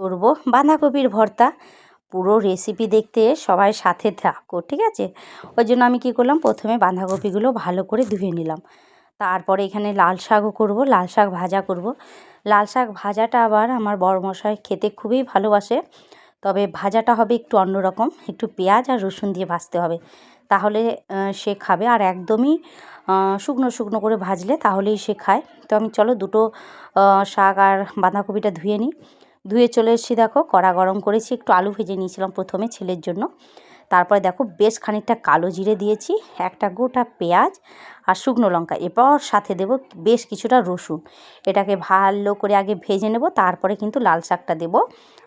করব বাঁধাকপির ভর্তা। পুরো রেসিপি দেখতে সবাই সাথে থাকো, ঠিক আছে? ওই জন্য আমি কী করলাম, প্রথমে বাঁধাকপিগুলো ভালো করে ধুয়ে নিলাম। তারপরে এখানে লাল শাকও করব, লাল শাক ভাজা করব। লাল শাক ভাজাটা আবার আমার বড়মশাই খেতে খুবই ভালোবাসে, তবে ভাজাটা হবে একটু অন্যরকম, একটু পেঁয়াজ আর রসুন দিয়ে ভাজতে হবে, তাহলে সে খাবে। আর একদমই শুকনো শুকনো করে ভাজলে তাহলেই সে খায়। তো আমি চলো দুটো শাক আর বাঁধাকপিটা ধুয়ে নিই। ধুয়ে চলে এসেছি, দেখো কড়া গরম করেছি, একটু আলু ভেজে নিয়েছিলাম প্রথমে ছেলের জন্য। তারপরে দেখো বেশ খানিকটা কালো জিরে দিয়েছি, একটা গোটা পেঁয়াজ আর শুকনো লঙ্কা, এরপর সাথে দেব বেশ কিছুটা রসুন। এটাকে ভালো করে আগে ভেজে নেব, তারপরে কিন্তু লাল শাকটা দেব।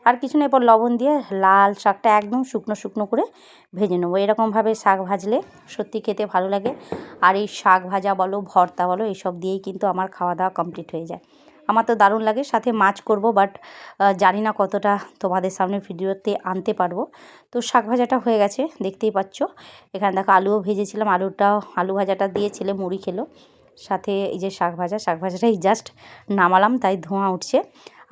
আর কিছু না, এরপর লবণ দিয়ে লাল শাকটা একদম শুকনো শুকনো করে ভেজে নেবো। এরকমভাবে শাক ভাজলে সত্যি খেতে ভালো লাগে। আর এই শাক ভাজা বলো, ভর্তা বলো, এইসব দিয়েই কিন্তু আমার খাওয়া দাওয়া কমপ্লিট হয়ে যায়। আমার তো দারুণ লাগে। সাথে মাছ করব, বাট জানি না কতটা তোমাদের সামনে ভিডিওতে আনতে পারবো। তো শাক ভাজাটা হয়ে গেছে, দেখতেই পাচ্ছ। এখানে দেখো আলুও ভেজেছিলাম, আলু ভাজাটা দিয়ে ছেলে মুড়ি খেলো। সাথে এই যে শাক ভাজাটাই জাস্ট নামালাম, তাই ধোঁয়া উঠছে।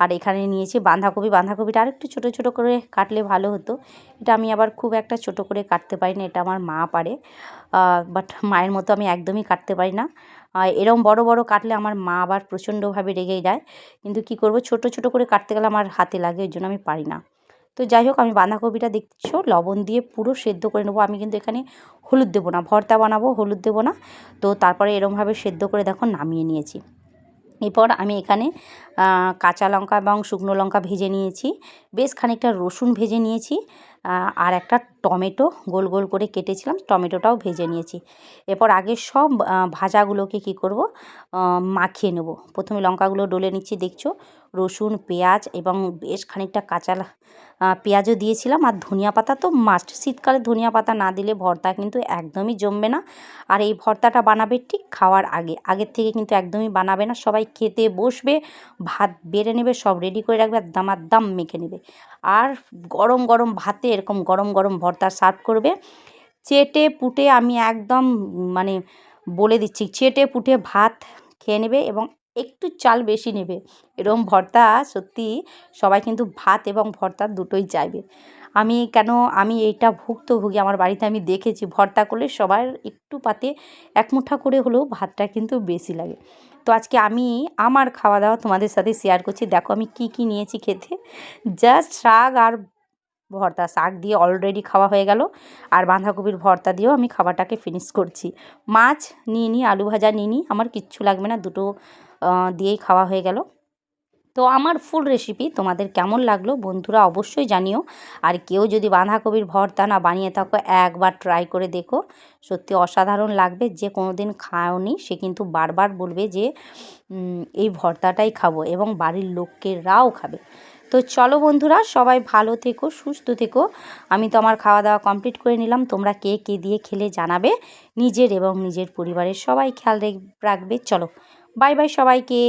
আর এখানে নিয়েছি বাঁধাকপিটা আরেকটু ছোটো ছোটো করে কাটলে ভালো হতো। এটা আমি আবার খুব একটা ছোটো করে কাটতে পারি না, এটা আমার মা পারে। বাট মায়ের মতো আমি একদমই কাটতে পারি না। এরম বড় বড় কাটলে আমার মা আবার প্রচণ্ডভাবে রেগে যায়। কিন্তু কি করব, ছোট ছোট করে কাটতে গেলে আমার হাতে লাগে, ওই জন্য আমি পারি না। তো যাই হোক, আমি বাঁধাকপিটা দেখছো লবণ দিয়ে পুরো সেদ্ধ করে নেবো। আমি কিন্তু এখানে হলুদ দেবো না, ভর্তা বানাবো, হলুদ দেবো না। তো তারপরে এরমভাবে সেদ্ধ করে দেখো নামিয়ে নিয়েছি। এরপর আমি এখানে কাঁচা লঙ্কা এবং শুকনো লঙ্কা ভেজে নিয়েছি, বেশ খানিকটা রসুন ভেজে নিয়েছি, আর একটা টমেটো গোল গোল করে কেটেছিলাম, টমেটোটাও ভেজে নিয়েছি। এরপর আগে সব ভাজাগুলোকে কী করব, মাখিয়ে নেব। প্রথমে লঙ্কাগুলো ডলে নিচ্ছি, দেখছো রসুন, পেঁয়াজ এবং বেশ খানিকটা পেঁয়াজও দিয়েছিলাম। আর ধনিয়া পাতা তো মাস্ট, শীতকালে ধনিয়া পাতা না দিলে ভর্তা কিন্তু একদমই জমবে না। আর এই ভর্তাটা বানাবে ঠিক খাওয়ার আগের থেকে কিন্তু একদমই বানাবে না। সবাই খেতে বসবে, ভাত বেড়ে নেবে, সব রেডি করে রাখবে, আর দামাদাম মেখে নেবে। আর গরম গরম ভাতে এরকম গরম গরম ভর্তা সার্ভ করবে। চেটে পুটে আমি একদম মানে বলে দিচ্ছি, চেটে পুটে ভাত খেয়ে নেবে এবং একটু চাল বেশি নেবে। এরকম ভর্তা সত্যি সবাই কিন্তু ভাত এবং ভর্তা দুটোই চাইবে। আমি এইটা ভুক্তভোগী, আমার বাড়িতে আমি দেখেছি ভর্তা করলে সবার একটু পাতে এক মুঠা করে হলেও ভাতটা কিন্তু বেশি লাগে। তো আজকে আমি আমার খাওয়া দাওয়া তোমাদের সাথে শেয়ার করছি। দেখো আমি কি কি নিয়েছি খেতে, জাস্ট শাক আর ভর্তা। শাক দিয়ে অলরেডি খাওয়া হয়ে গেল, আর বাঁধাকপির ভর্তা দিয়েও আমি খাবারটাকে ফিনিশ করছি। মাছ নিয়ে নিই, আলু ভাজা নিয়ে নিই, আমার কিচ্ছু লাগবে না, দুটো দিয়েই খাওয়া হয়ে গেল। তো আমার ফুল রেসিপি তোমাদের কেমন লাগলো বন্ধুরা অবশ্যই জানিও। আর কেউ যদি বাঁধাকপির ভর্তা না বানিয়ে থাকো, একবার ট্রাই করে দেখো, সত্যি অসাধারণ লাগবে। যে কোনো দিন খাওনি সে কিন্তু বারবার বলবে যে এই ভর্তাটাই খাবো, এবং বাড়ির লোকেরাও খাবে। তো চলো বন্ধুরা, সবাই ভালো থেকো, সুস্থ থেকো। আমি তো আমার খাওয়া দাওয়া কমপ্লিট করে নিলাম। তোমরা কে কে দিয়ে খেলে জানাবে। নিজের এবং নিজের পরিবারের সবাই খেয়াল রাখবে। চলো, বাই বাই সবাইকে।